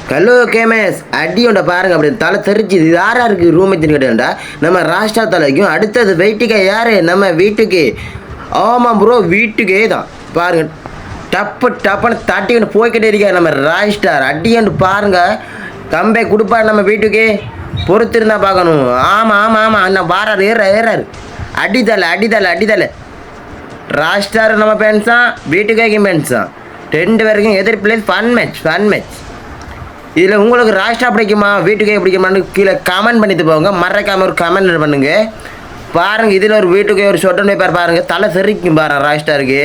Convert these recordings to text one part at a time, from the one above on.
Hello games அடியோட பாருங்க அப்படி தலை தெரிச்சு இது யாரா இருக்கு ரூம் வச்சுன்னு கேட்டேன்டா நம்ம ராஷ்டா தலைக்கும் அடுத்தது வெயிட்டுக்கா யாரு நம்ம வீட்டுக்கு ஆமாம் ப்ரோ வீட்டுக்கே தான் பாருங்க டப்புன்னு தட்டிக்கிட்டு போய்கிட்டே இருக்காரு நம்ம ராஷ்டார் அடியாண்டு பாருங்க கம்பே கொடுப்பாரு நம்ம வீட்டுக்கு பொறுத்திருந்தா பார்க்கணும். ஆமாம் ஆமாம் ஆமாம் அண்ணன் வாராரு ஏறாரு அடித்தலை ராஷ்டார் நம்ம பேன்ஸான் வீட்டுக்கேக்கும் பேன்ஸான் 2 பேருக்கும் எதிர் பிளேஸ் ஃபன் மேட்ச். இதில் உங்களுக்கு ராஷ்டா பிடிக்குமா வீட்டுக்கே பிடிக்குமான்னு கீழே கமெண்ட் பண்ணிட்டு போங்க. மறக்காமல் ஒரு கமெண்ட் பண்ணுங்க. பாருங்கள் இதில் ஒரு வீட்டுக்கே ஒரு ஷொட்டு வைப்பார் பாருங்கள் தலை செரிக்கும் பாருங்க ராஷ்டாருக்கு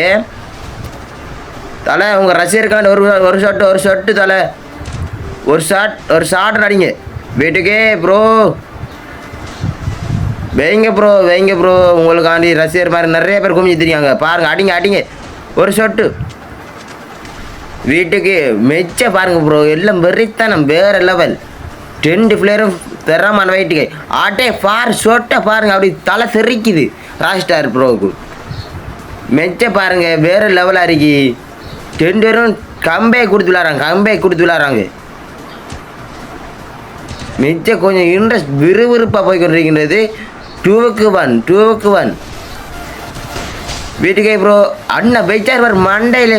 தலை உங்கள் ரசிகருக்கான ஒரு ஷொட்டு தலை ஒரு ஷாட் அடிங்க வீட்டுக்கே ப்ரோ வைங்க ப்ரோ உங்களுக்காண்டி ரசிகர் மாதிரி நிறைய பேர் குமிஞ்சு தெரியாங்க பாருங்கள் அடிங்க ஒரு ஷொட்டு வீட்டுக்கு மெச்ச பாருங்க ப்ரோ எல்லாம் வெறித்தனம் வேற லெவல் 2 பிளேயரும் தரமான வெயிட்டுக்கு ஆட்டே ஷொட்டை பாருங்க அப்படி தலை செரிக்குது ராஷ்டார் ப்ரோவுக்கு மெச்ச பாருங்க வேற லெவலாக இருக்கு 2 பேரும் கம்பே கொடுத்து விளாட்றாங்க மெச்ச கொஞ்சம் இன்ட்ரெஸ்ட் விறுவிறுப்பாக போய்கொண்டிருக்கின்றது 2-க்கு 1 வீட்டுக்கே ப்ரோ அண்ணன் வெச்சார் மண்டையில்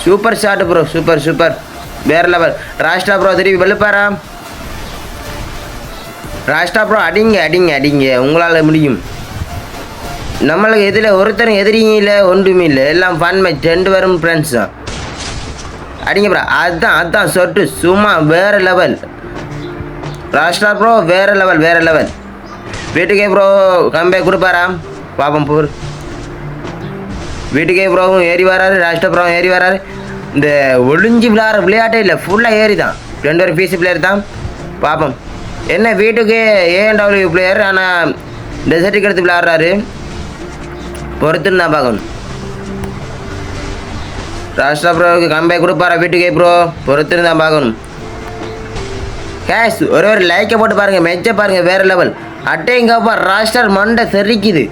சூப்பர் ஷாட் ப்ரோ சூப்பர் வேற லெவல் ராஷ்டா ப்ரோ திருப்பி வெளுப்பாரா ராஷ்டா ப்ரோ அடிங்க உங்களால் முடியும். நம்மளுக்கு எதில் ஒருத்தரும் எதிரியும் இல்லை ஒன்றுமே இல்லை எல்லாம் ஃபன் மேட்ச் 2 பேரும் ஃப்ரெண்ட்ஸ் தான் அடிங்க ப்ரோ அதான் சொட்டு சும்மா வேற லெவல் ராஷ்டா ப்ரோ வேற லெவல் வீட்டுக்கே ப்ரோ கம்பே கொடுப்பாரா பாப்பம் போர் வீட்டுக்கே ப்ரோவும் ஏறி வராரு ராஷ்டா ப்ரோவும் ஏறி வராரு இந்த ஒளிஞ்சி விளையாட்டே இல்லை ஃபுல்லாக ஏறி தான் 2 பேரும் பிசி பிளேயர் தான் பாப்போம் என்ன வீட்டுக்கு ஏஎன்டபிள்யூ பிளேயர் ஆனால் டெசர்ட்டுக்கு எடுத்து விளையாடுறாரு பொறுத்துன்னு தான் பார்க்கணும். ராஷ்டா ப்ரோவுக்கு கம்பே கொடுப்பாரா வீட்டுக்கே ப்ரோ பொறுத்துன்னு தான் பார்க்கணும். கேஷ் ஒரு லைக்கை போட்டு பாருங்கள் மெச்ச பாருங்கள் வேறு லெவல் அட்டைங்கப்பா ராஷ்டார் மண்டை செரிக்குது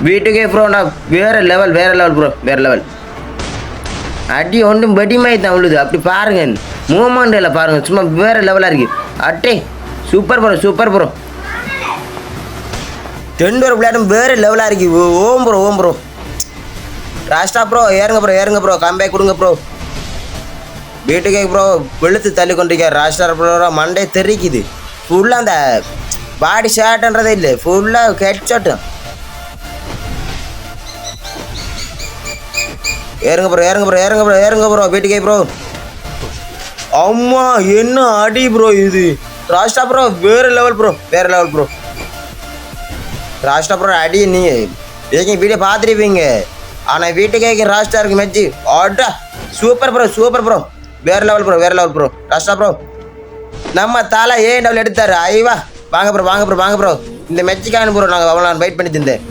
வீட்டுக்கே ப்ரோண்ணா வேறு லெவல் ப்ரோ வேறு லெவல் அடி ஒன்றும் வெடிமாய் தான் உள்ளது அப்படி பாருங்கள் மூமெண்ட்டில் பாருங்கள் சும்மா வேறு லெவலாக இருக்குது அட்டே சூப்பர் ப்ரோ 2 பேர் விளையாடும் வேறு லெவலாக இருக்குது ஓம் ப்ரோ ராஷ்டா ப்ரோ ஏறுங்க ப்ரோ கம்பே கொடுங்க ப்ரோ வீட்டுக்கே ப்ரோ வெளுத்து தள்ளி கொண்டிருக்கார் ராஷ்டா ப்ரோ மண்டே தெரிக்குது ஃபுல்லாக அந்த பாடி ஷாட்ன்றதே இல்லை ஃபுல்லாக ஹெட் ஷாட்டு ஏறுங்க ப்ரோ வீட்டுக்கே ப்ரோ அம்மா என்ன அடி ப்ரோ இது ராஷ்டா ப்ரோ வேறு லெவல் ப்ரோ ராஷ்டா ப்ரோ அடி நீங்கள் வீடியோ பார்த்துருப்பீங்க ஆனால் வீட்டுக்கே ராஷ்டாருக்கு மெச்சு ஆட்டா சூப்பர் ப்ரோ வேறு லெவல் ப்ரோ ராஷ்டா ப்ரோ நம்ம தலை ஏஎன்டபிள்யூ எடுத்தார் ஐவா வாங்க ப்ரோ இந்த மெச்சுக்கான ப்ரோ நாங்கள் அவ்வளோ வெயிட் பண்ணி தந்தேன்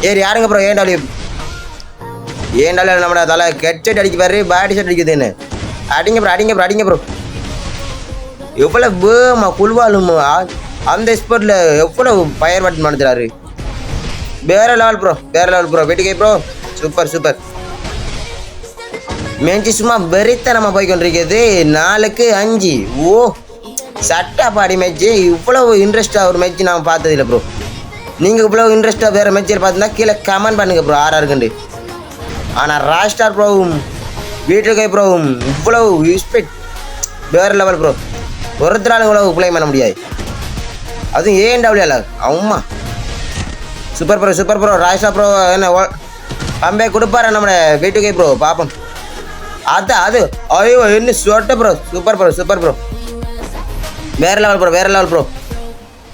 ஏறி யாருங்க ப்ரோ ஏஎன்டபிள்யூ நம்ம தலை ஹெட் ஷாட் அடிக்க பாரு பாடி ஷாட் அடிக்குதுன்னு அடிங்க ப்ரோ எவ்வளோ வேமா குழுவாலுமா அந்த ஸ்பாட்டில் எவ்வளோ ஃபயர் பட்டன் நடத்துறாரு வேறு லெவல் ப்ரோ வீட்டுக்கே ப்ரோ சூப்பர் மேட்சி சும்மா வெறித்தனமாக போய்கொண்டிருக்கிறது 4-க்கு 5 ஓ சட்டா பாடி மேட்ச்சு இவ்வளவு இன்ட்ரெஸ்ட்டாக ஒரு மேட்ச் நான் பார்த்ததில்லை ப்ரோ. நீங்கள் இவ்வளோ இன்ட்ரெஸ்ட்டாக வேறு மேட்சில் பார்த்துருந்தா கீழே கமெண்ட் பண்ணுங்கள் ப்ரோ ஆர்ஆருக்குண்டு. ஆனால் ராஷ்டார் ப்ரோவும் வீட்டுக்கை ப்ரோவும் இவ்வளவு ஸ்பீட் வேறு லெவல் ப்ரோ. ஒருத்தராலும் இவ்வளவு ப்ளே பண்ண முடியாது. அதுவும் ஏஎன்டபிள்யூல அம்மா சூப்பர் ப்ரோ ராஷ்டார் ப்ரோ என்ன கம்பே கொடுப்பாரு நம்ம வீட்டுக்கை ப்ரோ பார்ப்போம். அது ஐயோ என்ன சொட்ட ப்ரோ சூப்பர் ப்ரோ வேறு லெவல் ப்ரோ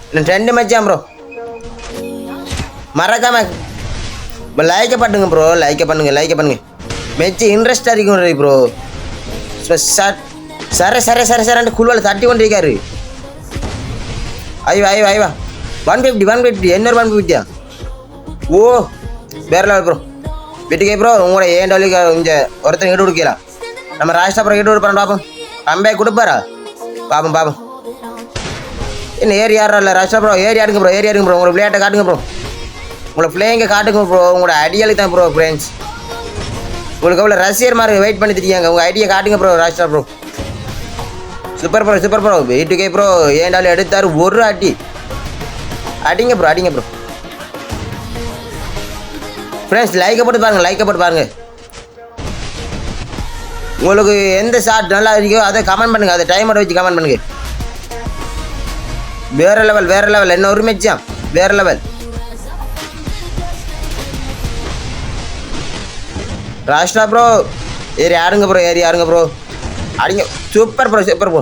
இன்னும் 2 மேட்சாம் ப்ரோ. மறக்காம லைக்கை பண்ணுங்க ப்ரோ லைக்கை பண்ணுங்க மெச்சு இன்ட்ரெஸ்டாக இருக்கும் ப்ரோ. சரண்டு குழுவால் தட்டி கொண்டு இருக்காரு. ஐவா 150 என்னொரு 150 ஓ வேறு லெவல் ப்ரோ. வீட்டுக்கே ப்ரோ உங்களோட ஏஎன்டபிள்யூ இங்கே ஒருத்தர் ஈடு கொடுக்கலாம். நம்ம ராஷ்டா ப்ரோ ஈடு கொடுப்பாரு பார்ப்போம். கம்பே கொடுப்பாரா பார்ப்போம். என்ன ஏறி யாரில் ராஷ்டா ப்ரோ ஏறி ஆடுங்க ப்ரோ உங்களை விளையாட்டை காட்டுங்க ப்ரோ. உங்களை பிள்ளைங்க காட்டுங்க ப்ரோ. உங்களோட ஐடியாலி தான் ப்ரோ ஃப்ரெண்ட்ஸ். உங்களுக்கு எவ்வளோ ரசிகர் மாதிரி வெயிட் பண்ணி தெரியாங்க. உங்கள் ஐடியா காட்டுங்க ப்ரோ ராஷ்டா ப்ரோ. சூப்பர் ப்ரோ வீட்டுக்கே ப்ரோ ஏண்டாலும் எடுத்தார் ஒரு அடி. அடிங்க ப்ரோ. ஃப்ரெண்ட்ஸ் லைக்கை போட்டு பாருங்க. உங்களுக்கு எந்த ஷாட் நல்லா இருக்கோ அதை கமெண்ட் பண்ணுங்க. அதை டைமோட வச்சு கமெண்ட் பண்ணுங்க. வேற லெவல் என்ன ஒரு மேட்சாம் வேற லெவல். ராஷ்டா ப்ரோ ஏறி ஆடுங்க ப்ரோ. அடிங்க. Super bro.